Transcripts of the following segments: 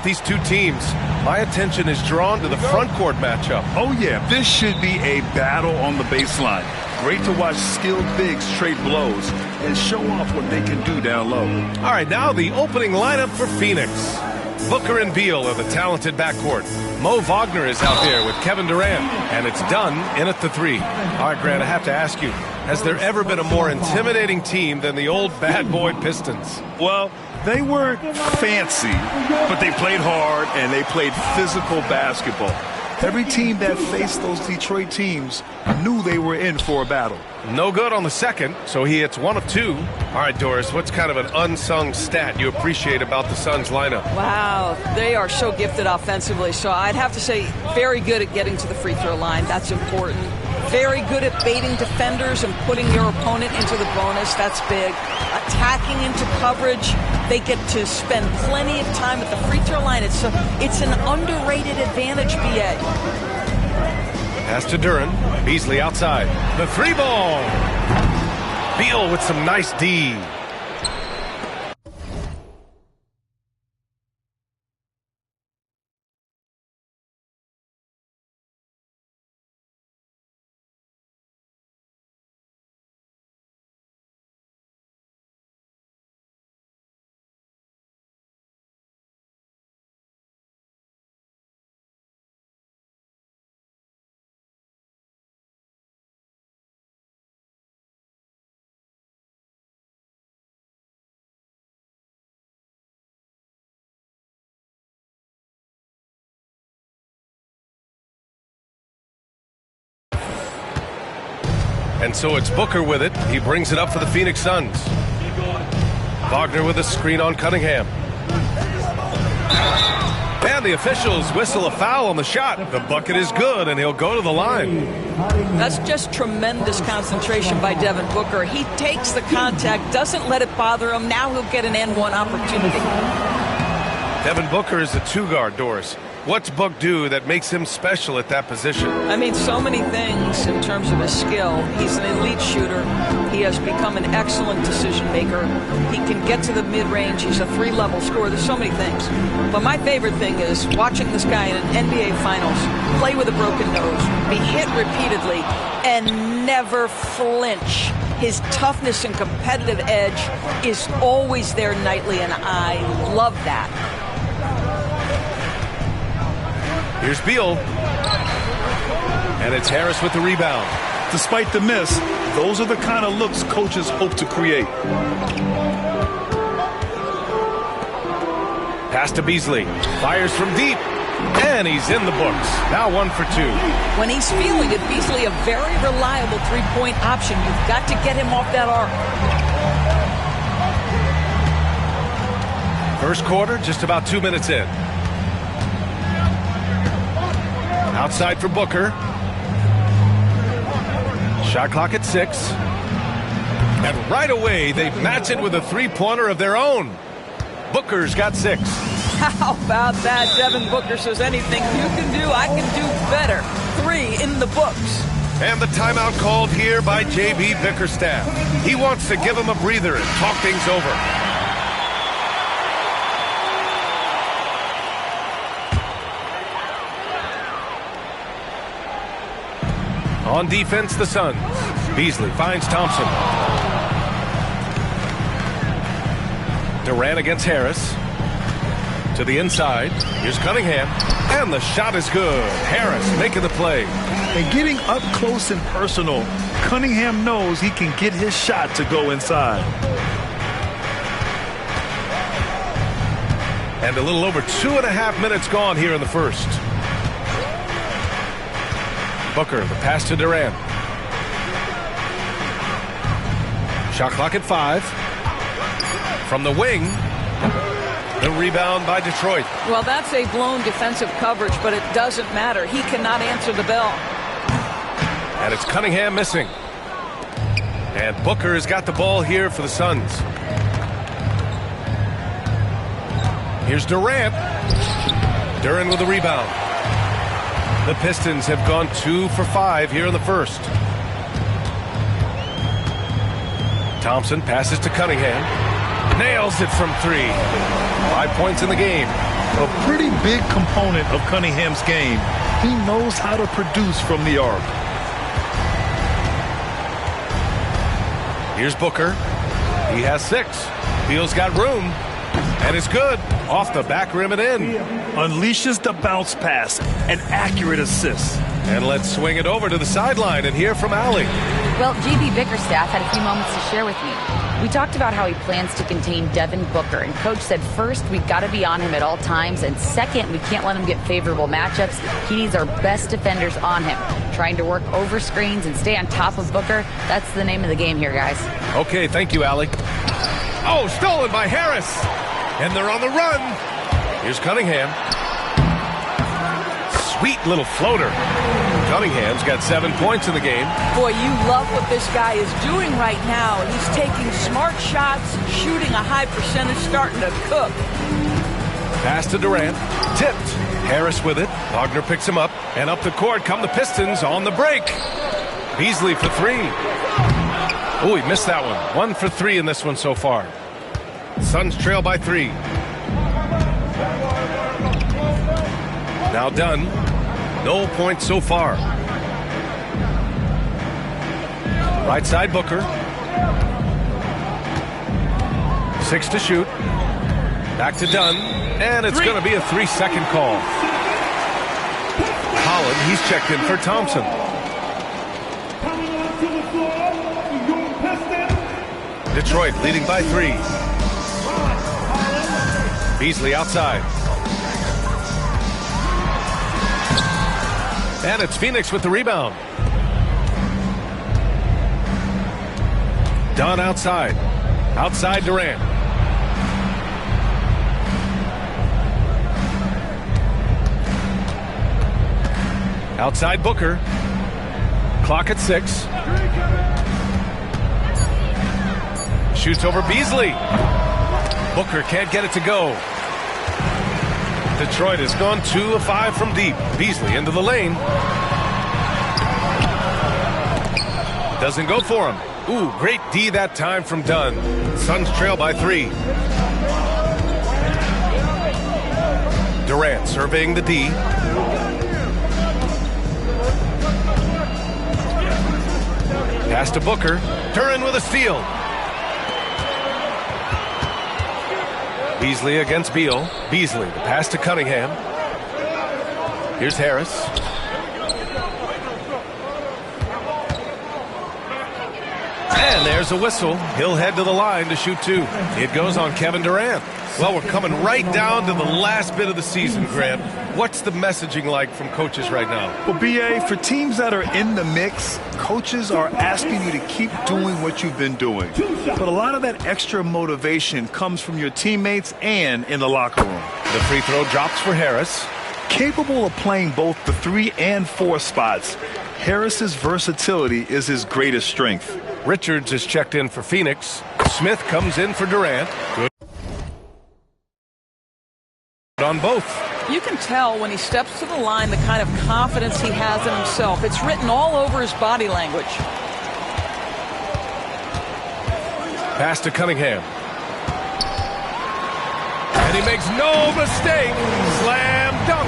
These two teams, my attention is drawn to the front court matchup. Oh yeah, this should be a battle on the baseline. Great to watch skilled bigs trade blows and show off what they can do down low. All right, now the opening lineup for Phoenix. Booker and Beal are the talented backcourt. Mo Wagner is out there with Kevin Durant, and it's done in at the 3. All right, Grant, I have to ask you, has there ever been a more intimidating team than the old bad boy Pistons? Well, they weren't fancy, but they played hard and they played physical basketball. Every team that faced those Detroit teams knew they were in for a battle. No good on the second, so he hits 1 of 2. All right, Doris, what's kind of an unsung stat you appreciate about the Suns lineup? Wow, they are so gifted offensively, so I'd have to say very good at getting to the free throw line. That's important. Very good at baiting defenders and putting your opponent into the bonus. That's big. Attacking into coverage. They get to spend plenty of time at the free throw line. It's an underrated advantage, BA. Pass to Duren. Beasley outside. The 3 ball. Beal with some nice D. And so it's Booker with it. He brings it up for the Phoenix Suns. Wagner with a screen on Cunningham. And the officials whistle a foul on the shot. The bucket is good, and he'll go to the line. That's just tremendous concentration by Devin Booker. He takes the contact, doesn't let it bother him. Now he'll get an N1 opportunity. Devin Booker is a 2-guard, Doris. What's Book do that makes him special at that position? I mean, so many things in terms of his skill. He's an elite shooter. He has become an excellent decision maker. He can get to the mid-range. He's a 3-level scorer. There's so many things. But my favorite thing is watching this guy in an NBA Finals play with a broken nose, be hit repeatedly, and never flinch. His toughness and competitive edge is always there nightly, and I love that. Here's Beal. And it's Harris with the rebound. Despite the miss, those are the kind of looks coaches hope to create. Pass to Beasley. Fires from deep. And he's in the books. Now 1 for 2. When he's feeling it, Beasley a very reliable 3-point option. You've got to get him off that arc. First quarter, just about 2 minutes in. Outside for Booker. Shot clock at 6. And right away, they match it with a 3-pointer of their own. Booker's got 6. How about that? Devin Booker says anything you can do, I can do better. 3 in the books. And the timeout called here by J.B. Bickerstaff. He wants to give him a breather and talk things over. On defense, the Suns. Beasley finds Thompson. Durant against Harris. To the inside. Here's Cunningham. And the shot is good. Harris making the play. And getting up close and personal, Cunningham knows he can get his shot to go inside. And a little over 2.5 minutes gone here in the first. Booker, the pass to Durant. Shot clock at 5. From the wing, the rebound by Detroit. Well, that's a blown defensive coverage, but it doesn't matter. He cannot answer the bell. And it's Cunningham missing. And Booker has got the ball here for the Suns. Here's Durant. Duren with the rebound. The Pistons have gone 2 for 5 here in the first. Thompson passes to Cunningham. Nails it from 3. 5 points in the game. A pretty big component of Cunningham's game. He knows how to produce from the arc. Here's Booker. He has 6. Beal's got room. And it's good. Off the back rim and in. Unleashes the bounce pass. An accurate assist. And let's swing it over to the sideline and hear from Allie. Well, JB Bickerstaff had a few moments to share with me. We talked about how he plans to contain Devin Booker, and Coach said first, we've got to be on him at all times, and second, we can't let him get favorable matchups. He needs our best defenders on him. Trying to work over screens and stay on top of Booker, that's the name of the game here, guys. Okay, thank you, Allie. Oh, stolen by Harris. And they're on the run. Here's Cunningham. Sweet little floater. Cunningham's got 7 points in the game. Boy, you love what this guy is doing right now. He's taking smart shots, shooting a high percentage, starting to cook. Pass to Durant. Tipped. Harris with it. Wagner picks him up. And up the court come the Pistons on the break. Beasley for 3. Oh, he missed that one. 1 for 3 in this one so far. Suns trail by 3. Now Dunn. No points so far. Right side Booker. 6 to shoot. Back to Dunn. And it's going to be a 3-second call. Holland, he's checked in for Thompson. Detroit leading by 3. Beasley outside. And it's Phoenix with the rebound. Dunn outside. Outside Durant. Outside Booker. Clock at 6. Shoots over Beasley. Booker can't get it to go. Detroit has gone 2 of 5 from deep. Beasley into the lane. Doesn't go for him. Ooh, great D that time from Dunn. Suns trail by 3. Durant surveying the D. Pass to Booker. Turin with a steal. Beasley against Beal. Beasley, the pass to Cunningham. Here's Harris. And there's a whistle. He'll head to the line to shoot 2. It goes on Kevin Durant. Well, we're coming right down to the last bit of the season, Grant. What's the messaging like from coaches right now? Well, B.A., for teams that are in the mix, coaches are asking you to keep doing what you've been doing. But a lot of that extra motivation comes from your teammates and in the locker room. The free throw drops for Harris. Capable of playing both the 3 and 4 spots, Harris's versatility is his greatest strength. Richards is checked in for Phoenix. Smith comes in for Durant. Good on both. You can tell when he steps to the line the kind of confidence he has in himself. It's written all over his body language. Pass to Cunningham. And he makes no mistake. Slam dunk.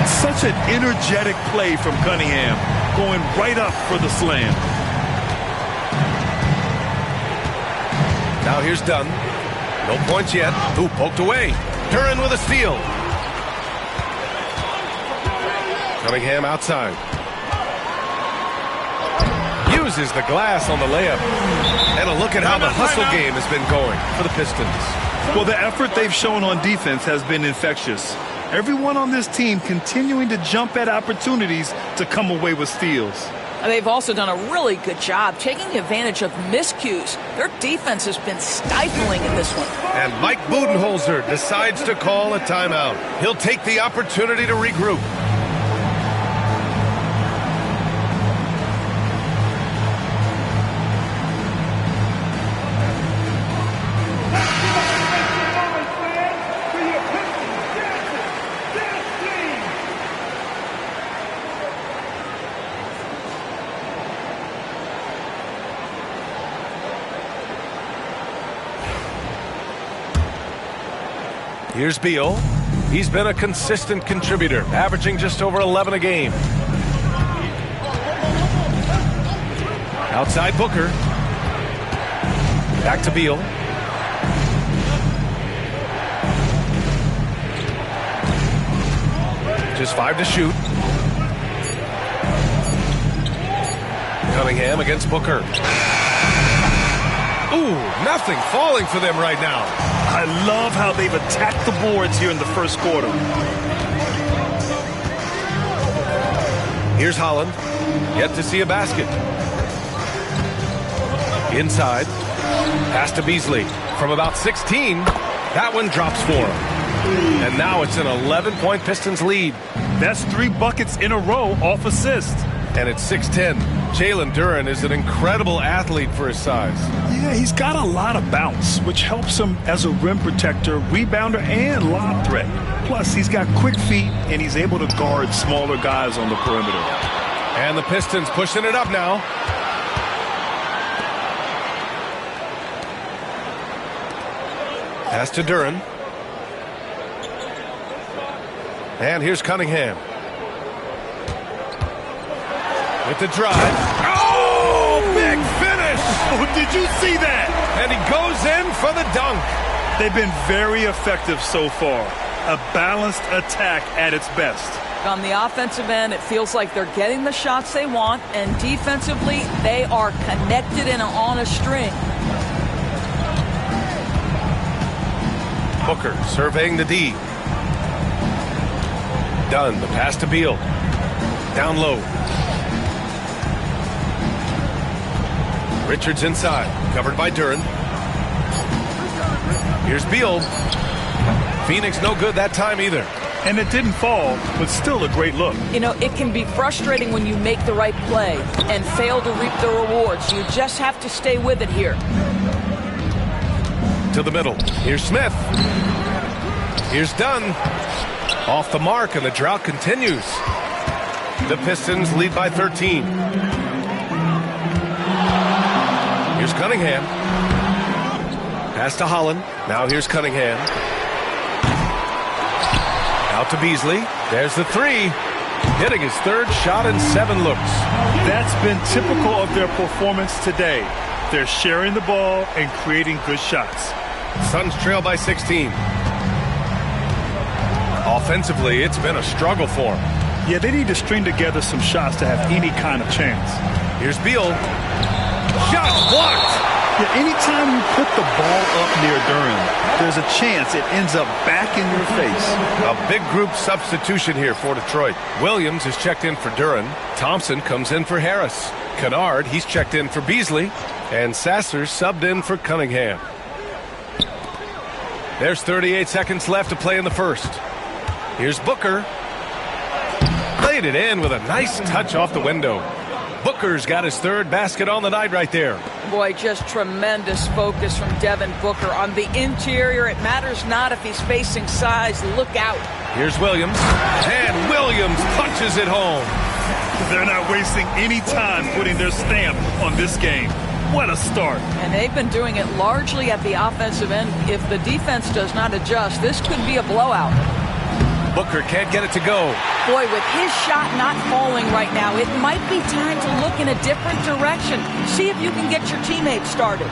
Such an energetic play from Cunningham, going right up for the slam. Now here's Dunn. No points yet. Ooh, poked away. Turin with a steal. Cunningham outside. Uses the glass on the layup. And a look at how the hustle game has been going for the Pistons. Well, the effort they've shown on defense has been infectious. Everyone on this team continuing to jump at opportunities to come away with steals. They've also done a really good job taking advantage of miscues. Their defense has been stifling in this one. And Mike Budenholzer decides to call a timeout. He'll take the opportunity to regroup. Here's Beal. He's been a consistent contributor, averaging just over 11 a game. Outside Booker. Back to Beal. Just 5 to shoot. Cunningham against Booker. Ooh, nothing falling for them right now. I love how they've attacked the boards here in the first quarter. Here's Holland. Yet to see a basket. Inside. Pass to Beasley. From about 16, that one drops for him. And now it's an 11-point Pistons lead. That's 3 buckets in a row off assist. And it's 6-10. Jalen Duren is an incredible athlete for his size. Yeah, he's got a lot of bounce, which helps him as a rim protector, rebounder, and lob threat. Plus, he's got quick feet, and he's able to guard smaller guys on the perimeter. And the Pistons pushing it up now. Pass to Duren. And here's Cunningham. With the drive. Oh, big finish! Oh, did you see that? And he goes in for the dunk. They've been very effective so far. A balanced attack at its best. On the offensive end, it feels like they're getting the shots they want, and defensively, they are connected and on a string. Booker surveying the D. Dunn, the pass to Beal. Down low. Richards inside, covered by Duren. Here's Beal. Phoenix no good that time either. And it didn't fall, but still a great look. You know, it can be frustrating when you make the right play and fail to reap the rewards. You just have to stay with it here. To the middle. Here's Smith. Here's Dunn. Off the mark, and the drought continues. The Pistons lead by 13. Here's Cunningham. Pass to Holland. Now here's Cunningham. Out to Beasley. There's the 3. Hitting his 3rd shot in 7 looks. That's been typical of their performance today. They're sharing the ball and creating good shots. Suns trail by 16. Offensively, it's been a struggle for them. Yeah, they need to string together some shots to have any kind of chance. Here's Beal. Shot blocked. Yeah, anytime you put the ball up near Duren, there's a chance it ends up back in your face. A big group substitution here for Detroit. Williams is checked in for Duren. Thompson comes in for Harris. Kennard, he's checked in for Beasley. And Sasser subbed in for Cunningham. There's 38 seconds left to play in the first. Here's Booker. Laid it in with a nice touch off the window. Booker's got his 3rd basket on the night right there. Boy, just tremendous focus from Devin Booker. On the interior, it matters not if he's facing size. Look out. Here's Williams. And Williams punches it home. They're not wasting any time putting their stamp on this game. What a start. And they've been doing it largely at the offensive end. If the defense does not adjust, this could be a blowout. Booker can't get it to go. Boy, with his shot not falling right now, it might be time to look in a different direction. See if you can get your teammates started.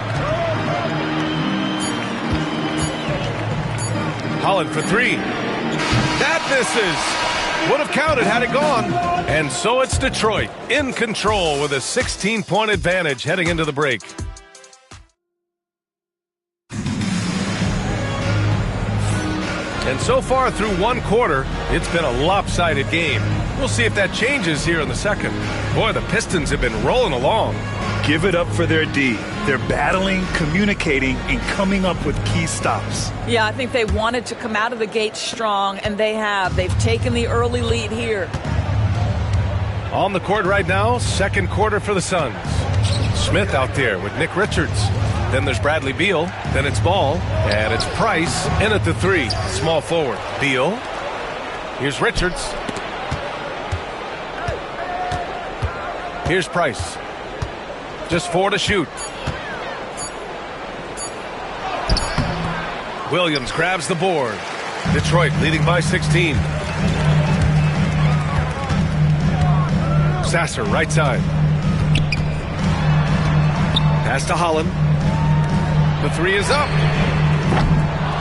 Holland for 3. That misses. Would have counted had it gone. And so it's Detroit in control with a 16-point advantage heading into the break. And so far through 1 quarter, it's been a lopsided game. We'll see if that changes here in the second. Boy, the Pistons have been rolling along. Give it up for their D. They're battling, communicating, and coming up with key stops. Yeah, I think they wanted to come out of the gate strong, and they have. They've taken the early lead here. On the court right now, second quarter for the Suns. Smith out there with Nick Richards. Then there's Bradley Beal. Then it's Ball. And it's Price in at the 3. Small forward. Beal. Here's Richards. Here's Price. Just 4 to shoot. Williams grabs the board. Detroit leading by 16. Sasser, right side. Pass to Holland. The three is up.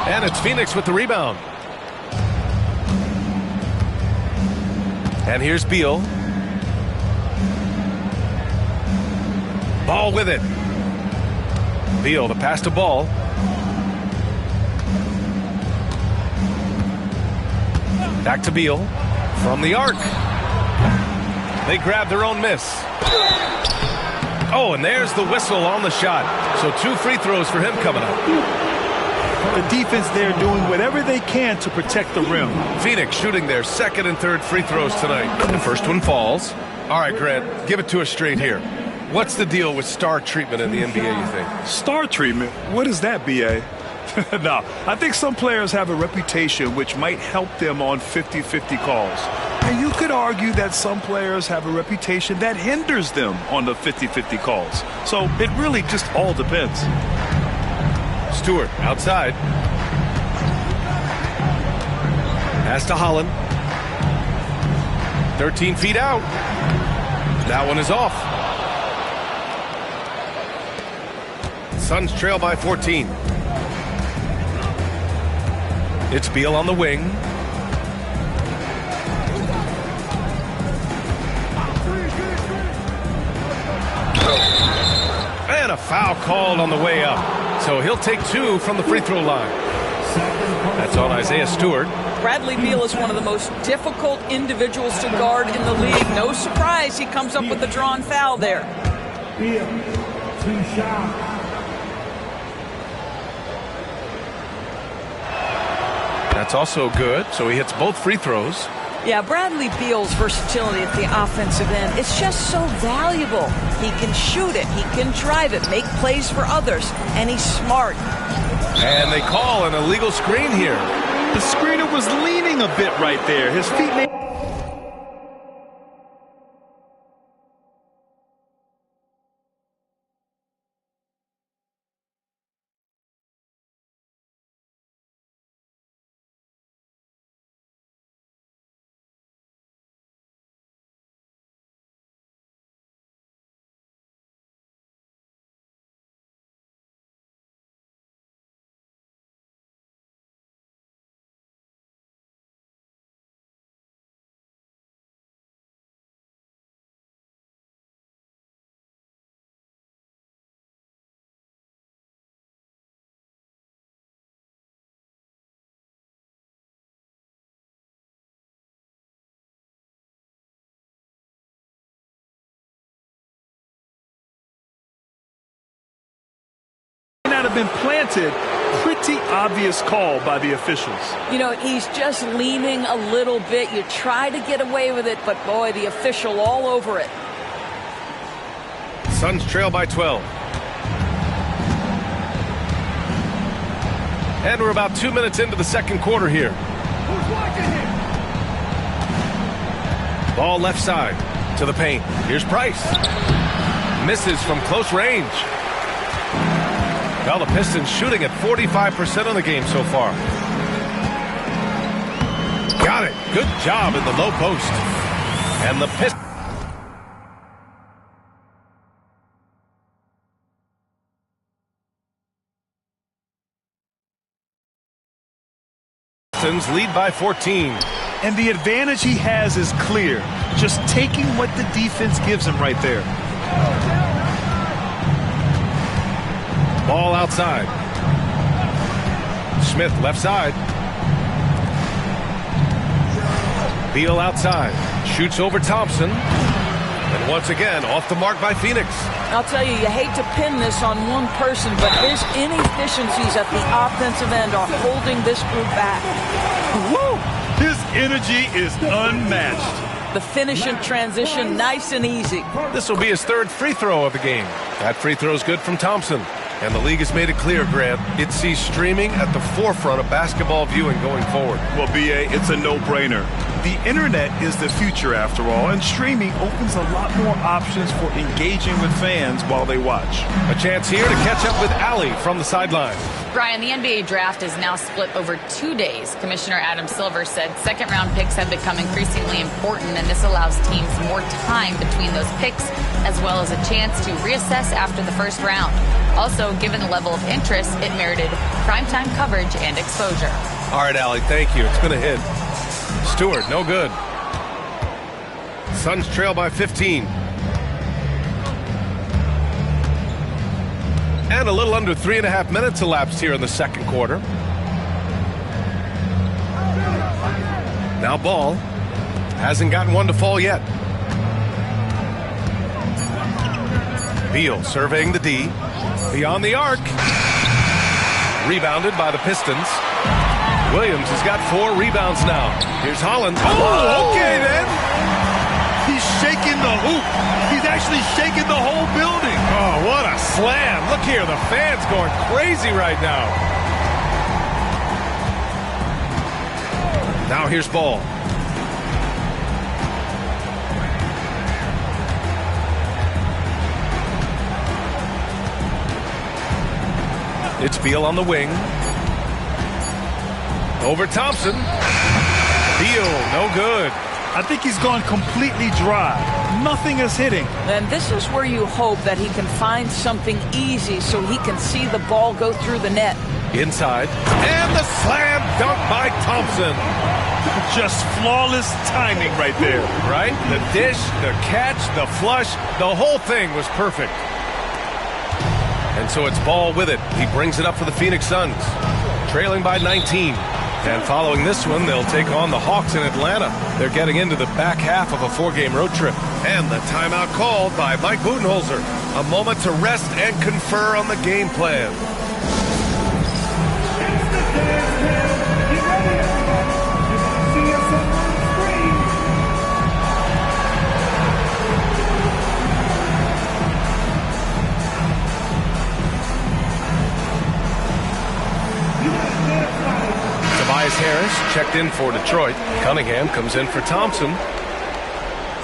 And it's Phoenix with the rebound. And here's Beal. Ball with it. Beal, the pass to Ball. Back to Beal. From the arc. They grab their own miss. Oh, and there's the whistle on the shot. So 2 free throws for him coming up. The defense there doing whatever they can to protect the rim. Phoenix shooting their second and third free throws tonight. The first one falls. All right, Grant, give it to us straight here. What's the deal with star treatment in the NBA, you think? Star treatment? What is that, B.A.? No, I think some players have a reputation which might help them on 50-50 calls. And you could argue that some players have a reputation that hinders them on the 50-50 calls. So it really just all depends. Stewart outside. Pass to Holland. 13 feet out. That one is off. Suns trail by 14. It's Beal on the wing. And a foul called on the way up. So he'll take 2 from the free throw line. That's on Isaiah Stewart. Bradley Beal is one of the most difficult individuals to guard in the league. No surprise he comes up with the drawn foul there. Beal, 2 shots. That's also good. So he hits both free throws. Yeah, Bradley Beal's versatility at the offensive end, it's just so valuable. He can shoot it, he can drive it, make plays for others, and he's smart. And they call an illegal screen here. The screener was leaning a bit right there. His feet made... have been planted. Pretty obvious call by the officials. You know, he's just leaning a little bit. You try to get away with it, but boy, the official all over it. Suns trail by 12. And we're about 2 minutes into the second quarter here. Ball left side to the paint. Here's Price. Misses from close range. Well, the Pistons shooting at 45% of the game so far. Got it. Good job in the low post. And the Pistons lead by 14. And the advantage he has is clear. Just taking what the defense gives him right there. Ball outside. Smith left side. Beal outside. Shoots over Thompson. And once again, off the mark by Phoenix. I'll tell you, you hate to pin this on one person, but his inefficiencies at the offensive end are holding this group back. Woo! His energy is unmatched. The finish and transition, nice and easy. This will be his third free throw of the game. That free throw is good from Thompson. And the league has made it clear, Grant, it sees streaming at the forefront of basketball viewing going forward. Well, B.A., it's a no-brainer. The internet is the future after all, and streaming opens a lot more options for engaging with fans while they watch. A chance here to catch up with Allie from the sideline. Brian, the NBA draft is now split over 2 days. Commissioner Adam Silver said second-round picks have become increasingly important, and this allows teams more time between those picks, as well as a chance to reassess after the first round. Also, given the level of interest, it merited primetime coverage and exposure. All right, Allie, thank you. It's been a hit. Stewart, no good. Suns trail by 15. And a little under 3.5 minutes elapsed here in the second quarter. Now Ball hasn't gotten one to fall yet. Beal surveying the D. Beyond the arc. Rebounded by the Pistons. Williams has got 4 rebounds now. Here's Holland. Oh, okay then. He's shaking the hoop. He's actually shaking the whole building. Oh, what a slam. Look here, the fans going crazy right now. Now here's Ball. It's Beal on the wing. Over Thompson. Beal, no good. I think he's gone completely dry. Nothing is hitting. And this is where you hope that he can find something easy so he can see the ball go through the net. Inside. And the slam dunk by Thompson. Just flawless timing right there. Right? The dish, the catch, the flush, the whole thing was perfect. And so it's Ball with it. He brings it up for the Phoenix Suns. Trailing by 19. And following this one, they'll take on the Hawks in Atlanta. They're getting into the back half of a 4-game road trip. And the timeout called by Mike Budenholzer. A moment to rest and confer on the game plan. Harris checked in for Detroit. Cunningham comes in for Thompson.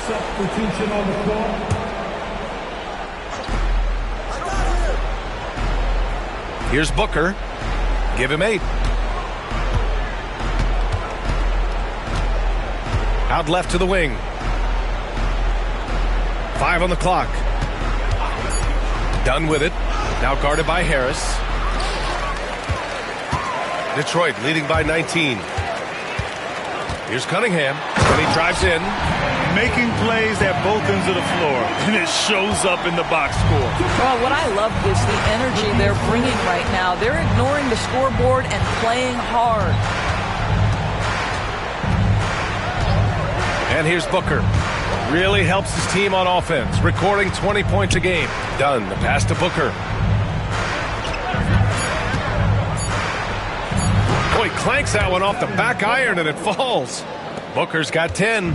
Substitution on the floor. Here's Booker. Give him 8. Out left to the wing. 5 on the clock. Done with it. Now guarded by Harris. Detroit leading by 19. Here's Cunningham, and he drives in. Making plays at both ends of the floor, and it shows up in the box score. Well, what I love is the energy they're bringing right now. They're ignoring the scoreboard and playing hard. And here's Booker. Really helps his team on offense, recording 20 points a game. Done. The pass to Booker. Boy, clanks that one off the back iron and it falls. Booker's got 10.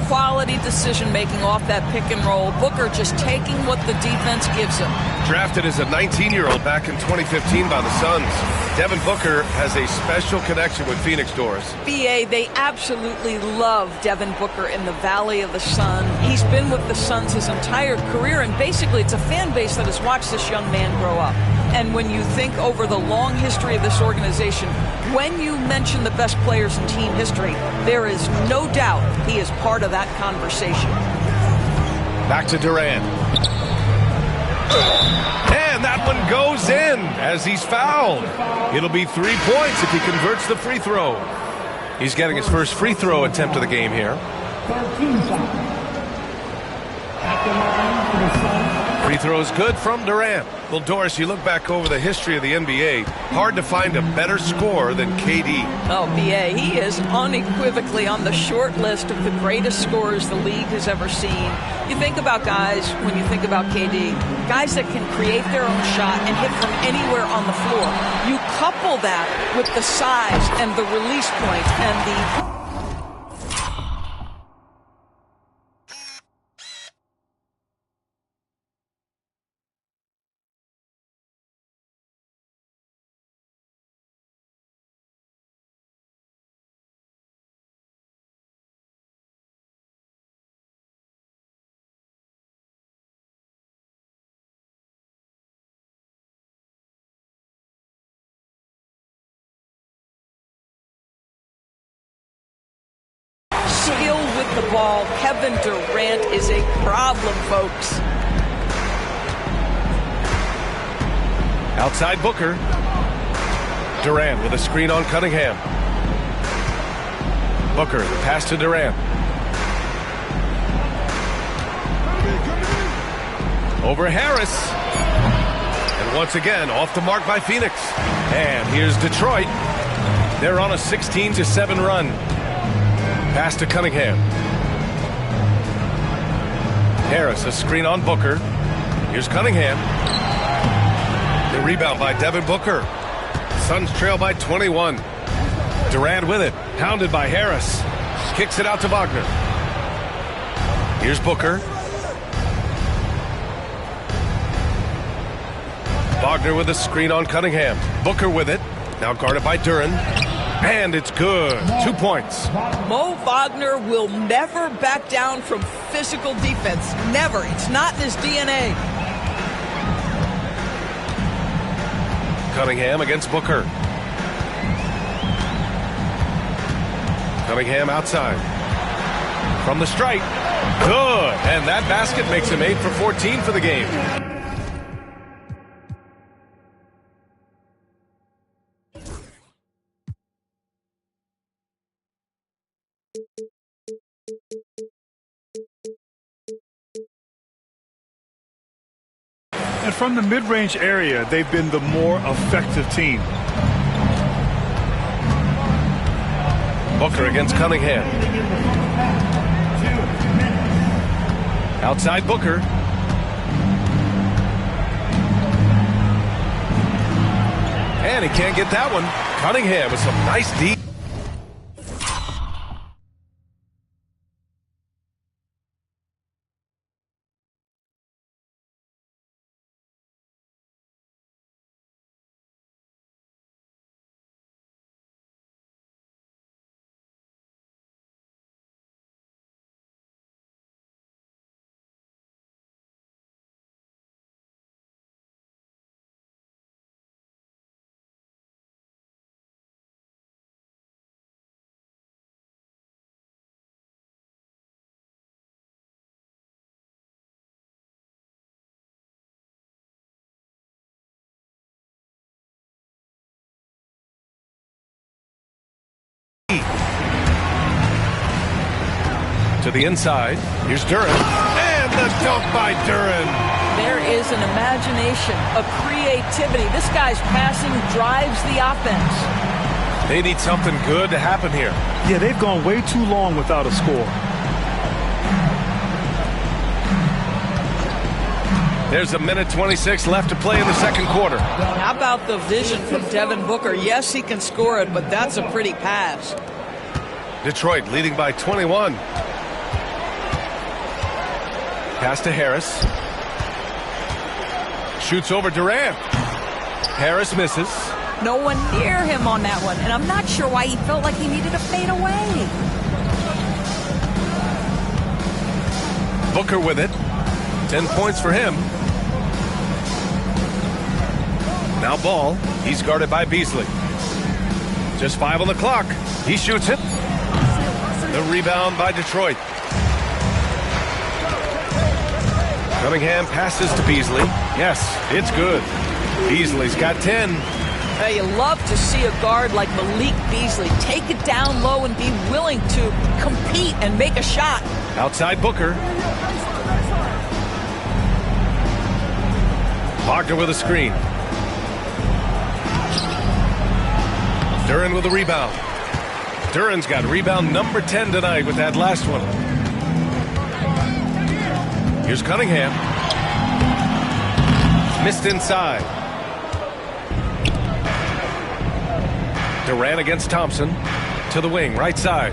Quality decision-making off that pick and roll. Booker just taking what the defense gives him. Drafted as a 19-year-old back in 2015 by the Suns, Devin Booker has a special connection with Phoenix, Doris. BA, they absolutely love Devin Booker in the Valley of the Sun. He's been with the Suns his entire career, and basically it's a fan base that has watched this young man grow up. And when you think over the long history of this organization, when you mention the best players in team history, there is no doubt he is part of that conversation. Back to Durant. And that one goes in as he's fouled. It'll be 3 points if he converts the free throw. He's getting his first free throw attempt of the game here. 13 foul. At the line for the Suns. Free throws good from Durant. Well, Doris, you look back over the history of the NBA, hard to find a better scorer than KD. Oh, BA, he is unequivocally on the short list of the greatest scorers the league has ever seen. You think about guys, when you think about KD, guys that can create their own shot and hit from anywhere on the floor. You couple that with the size and the release point and the skill with the ball. Kevin Durant is a problem, folks. Outside Booker. Durant with a screen on Cunningham. Booker, the pass to Durant. Over Harris. And once again, off the mark by Phoenix. And here's Detroit. They're on a 16-7 run. Pass to Cunningham. Harris, a screen on Booker. Here's Cunningham. The rebound by Devin Booker. Suns trail by 21. Durant with it. Pounded by Harris. Kicks it out to Wagner. Here's Booker. Wagner with a screen on Cunningham. Booker with it. Now guarded by Duren. And it's good. 2 points. Mo Wagner will never back down from physical defense. Never. It's not in his DNA. Cunningham against Booker. Cunningham outside. From the strike. Good. And that basket makes him 8 for 14 for the game. And from the mid-range area, they've been the more effective team. Booker against Cunningham. Outside Booker. And he can't get that one. Cunningham with some nice deep. To the inside. Here's Duren. And the dunk by Duren. There is an imagination, a creativity. This guy's passing drives the offense. They need something good to happen here. Yeah, they've gone way too long without a score. There's a minute 26 left to play in the second quarter. How about the vision from Devin Booker? Yes, he can score it, but that's a pretty pass. Detroit leading by 21. Pass to Harris. Shoots over Durant. Harris misses. No one near him on that one, and I'm not sure why he felt like he needed to fade away. Booker with it. 10 points for him. Now ball. He's guarded by Beasley. Just 5 on the clock. He shoots it. The rebound by Detroit. Cunningham passes to Beasley. Yes, it's good. Beasley's got 10. You love to see a guard like Malik Beasley take it down low and be willing to compete and make a shot. Outside Booker. Wagner with a screen. Duren with a rebound. Duren's got rebound number 10 tonight with that last one. Here's Cunningham. Missed inside. Durant against Thompson. To the wing, right side.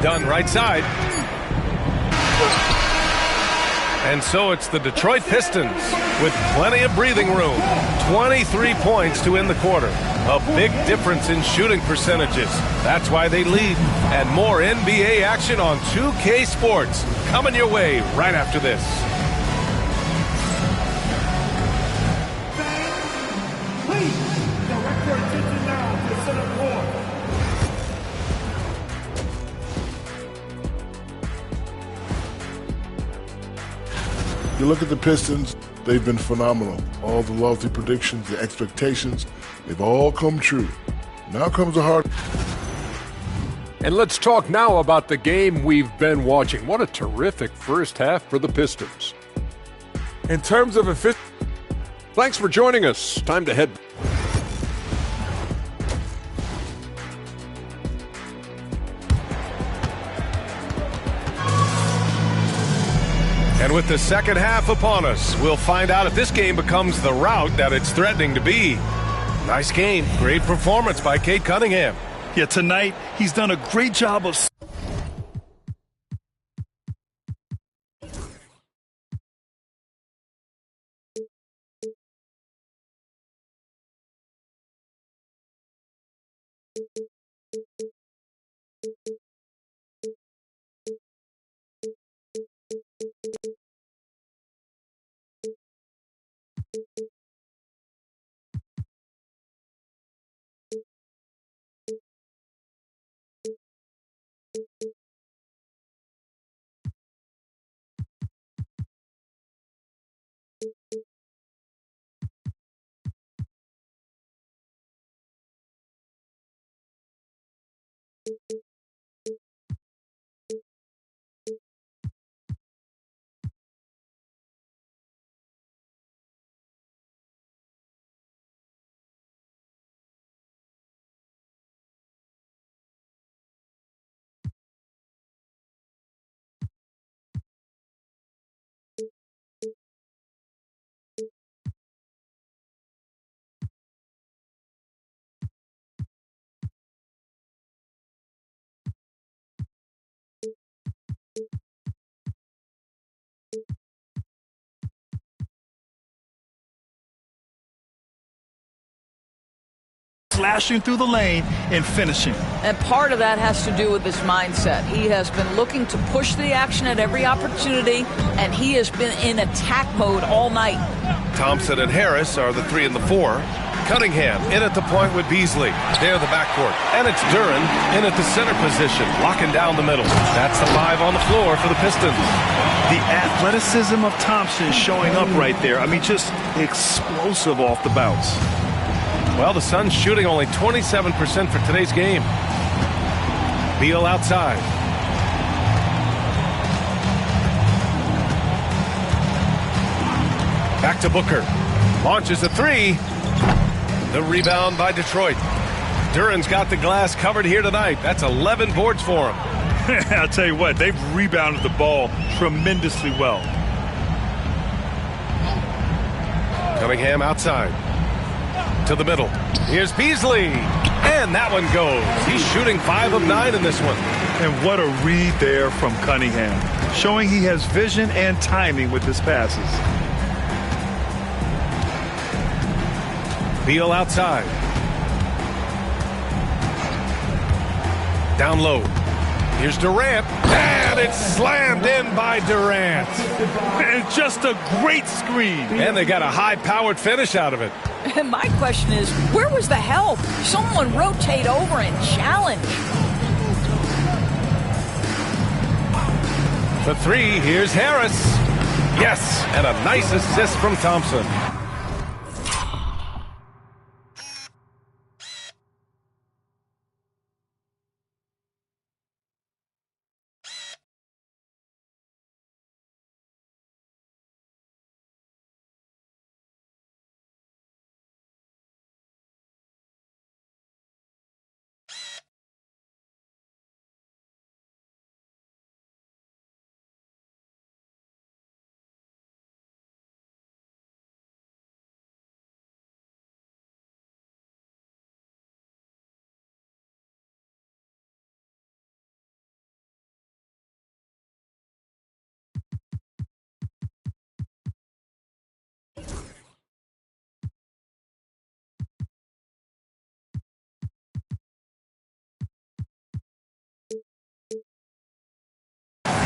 Dunn, right side. And so it's the Detroit Pistons with plenty of breathing room. 23 points to end the quarter. A big difference in shooting percentages. That's why they lead. And more NBA action on 2K Sports coming your way right after this. Please, direct your attention now to the center court. You look at the Pistons, they've been phenomenal. All the lofty predictions, the expectations, they've all come true. Now comes the hard. And let's talk now about the game we've been watching. What a terrific first half for the Pistons. In terms of efficiency, thanks for joining us. Time to head. And with the second half upon us, we'll find out if this game becomes the rout that it's threatening to be. Nice game. Great performance by Cade Cunningham. Yeah, tonight he's done a great job of slashing through the lane and finishing. And part of that has to do with his mindset. He has been looking to push the action at every opportunity, and he has been in attack mode all night. Thompson and Harris are the 3 and the 4. Cunningham in at the point with Beasley. They're the backcourt. And it's Duren in at the center position, locking down the middle. That's the 5 on the floor for the Pistons. The athleticism of Thompson showing up right there. I mean, just explosive off the bounce. Well, the Suns shooting only 27% for today's game. Beal outside. Back to Booker. Launches a 3. The rebound by Detroit. Duren's got the glass covered here tonight. That's 11 boards for him. I'll tell you what, they've rebounded the ball tremendously well. Cunningham outside. To the middle. Here's Beasley. And that one goes. He's shooting 5 of 9 in this one. And what a read there from Cunningham, showing he has vision and timing with his passes. Beal outside. Down low. Here's Durant. And it's slammed in by Durant. And just a great screen. And they got a high-powered finish out of it. And my question is, where was the help? Someone rotate over and challenge. For 3, here's Harris. Yes, and a nice assist from Thompson.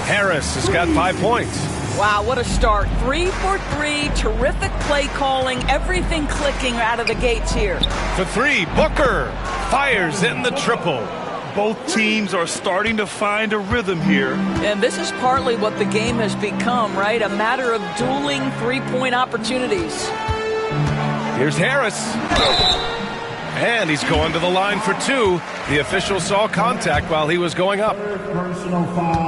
Harris has got 5 points. Wow, what a start. 3 for 3, terrific play calling, everything clicking out of the gates here. For 3, Booker fires in the triple. both teams are starting to find a rhythm here. And this is partly what the game has become, right? A matter of dueling three-point opportunities. Here's Harris. And he's going to the line for two. The official saw contact while he was going up.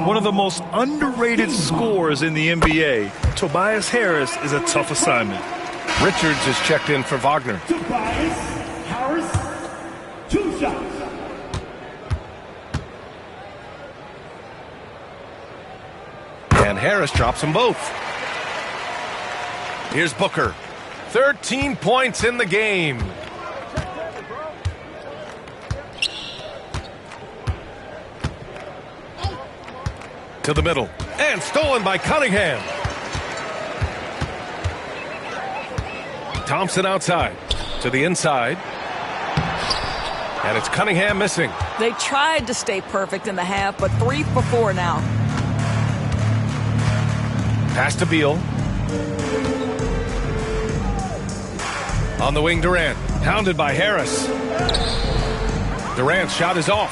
One of the most underrated scorers in the NBA, Tobias Harris, is a tough assignment. Richards is checked in for Wagner. Tobias Harris, 2 shots. And Harris drops them both. Here's Booker. 13 points in the game. To the middle. And stolen by Cunningham. Thompson outside. To the inside. And it's Cunningham missing. They tried to stay perfect in the half, but 3 for 4 now. Pass to Beal. On the wing, Durant. Pounded by Harris. Durant's shot is off.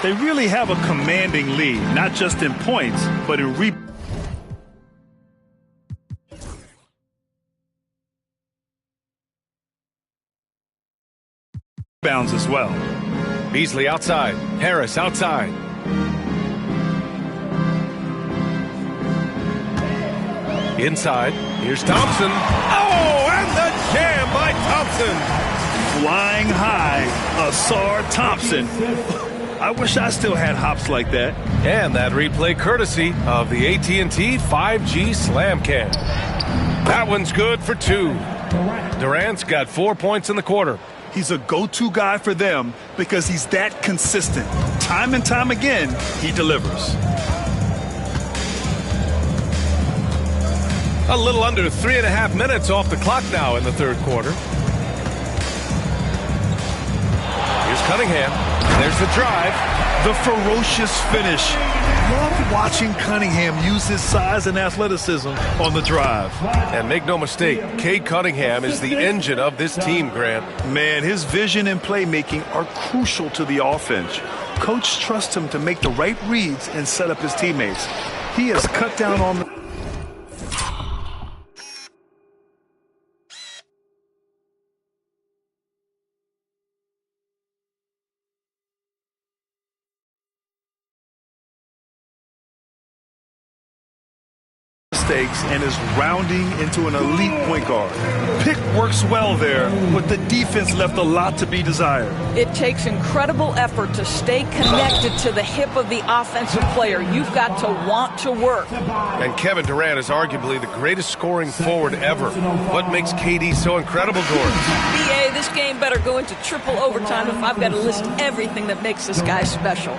They really have a commanding lead, not just in points, but in rebounds as well. Beasley outside. Harris outside. Inside. Here's Thompson. Oh, and the jam by Thompson. Flying high, Asar Thompson. I wish I still had hops like that. And that replay courtesy of the AT&T 5G Slam Cam. That one's good for 2. Durant's got 4 points in the quarter. He's a go-to guy for them because he's that consistent. Time and time again, he delivers. A little under 3.5 minutes off the clock now in the third quarter. Here's Cunningham. There's the drive. The ferocious finish. Love watching Cunningham use his size and athleticism on the drive. And make no mistake, Cade Cunningham is the engine of this team, Grant. Man, his vision and playmaking are crucial to the offense. Coach trusts him to make the right reads and set up his teammates. He has cut down on the mistakes and is rounding into an elite point guard. Pick works well there, but the defense left a lot to be desired. It takes incredible effort to stay connected to the hip of the offensive player. You've got to want to work. And Kevin Durant is arguably the greatest scoring forward ever. What makes KD so incredible, Gordon? BA, this game better go into triple overtime if I've got to list everything that makes this guy special.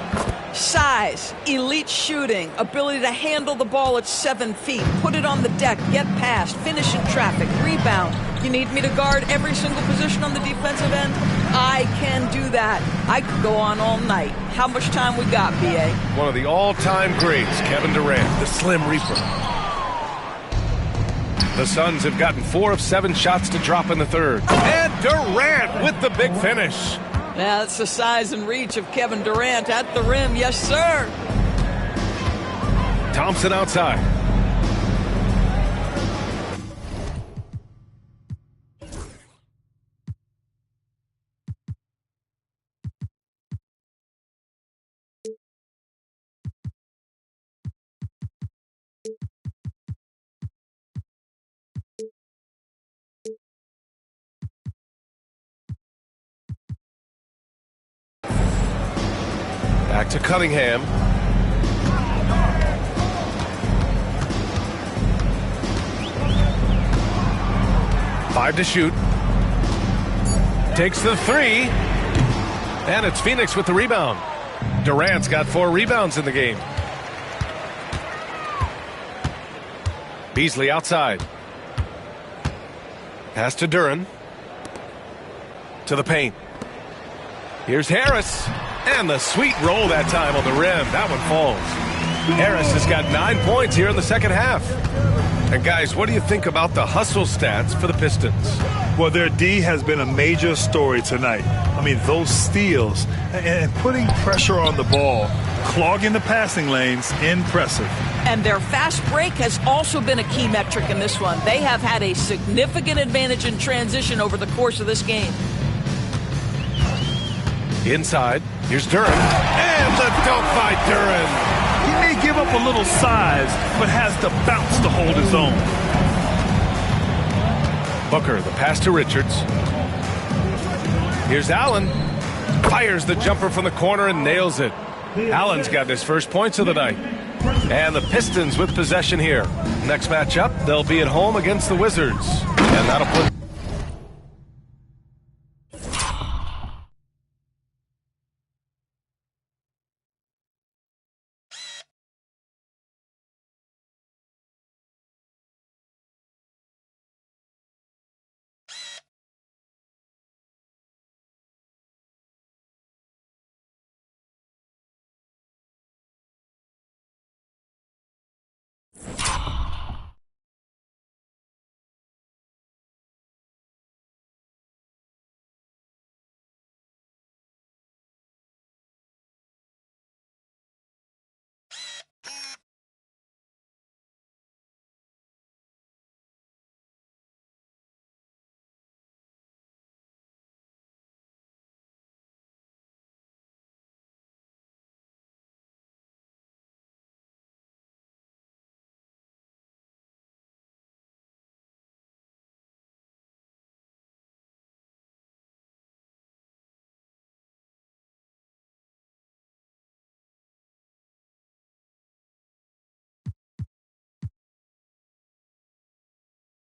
Size, elite shooting, ability to handle the ball at 7 feet, put it on the deck, get past, finish in traffic, rebound. You need me to guard every single position on the defensive end? I can do that. I could go on all night. How much time we got, BA? One of the all-time greats, Kevin Durant, the Slim Reaper. The Suns have gotten 4 of 7 shots to drop in the third. And Durant with the big finish. Yeah, that's the size and reach of Kevin Durant at the rim. Yes, sir. Thompson outside. Back to Cunningham. Five to shoot. Takes the 3. And it's Phoenix with the rebound. Durant's got 4 rebounds in the game. Beasley outside. Pass to Duran. To the paint. Here's Harris. And the sweet roll that time on the rim. That one falls. Harris has got 9 points here in the second half. And guys, what do you think about the hustle stats for the Pistons? Well, their D has been a major story tonight. I mean, those steals and putting pressure on the ball, clogging the passing lanes, impressive. And their fast break has also been a key metric in this one. They have had a significant advantage in transition over the course of this game. Inside, here's Duren. And the dunk by Duren. He may give up a little size, but has the bounce to hold his own. Booker, the pass to Richards. Here's Allen. Fires the jumper from the corner and nails it. Allen's got his first points of the night. And the Pistons with possession here. Next matchup, they'll be at home against the Wizards. And that'll put...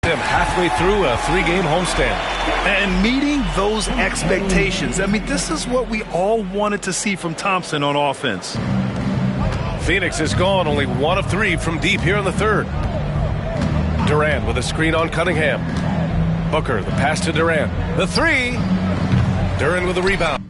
him halfway through a 3-game homestand. And meeting those expectations. I mean, this is what we all wanted to see from Thompson on offense. Phoenix is gone, only 1 of 3 from deep here in the third. Durant with a screen on Cunningham. Booker, the pass to Durant. The 3. Duren with the rebound.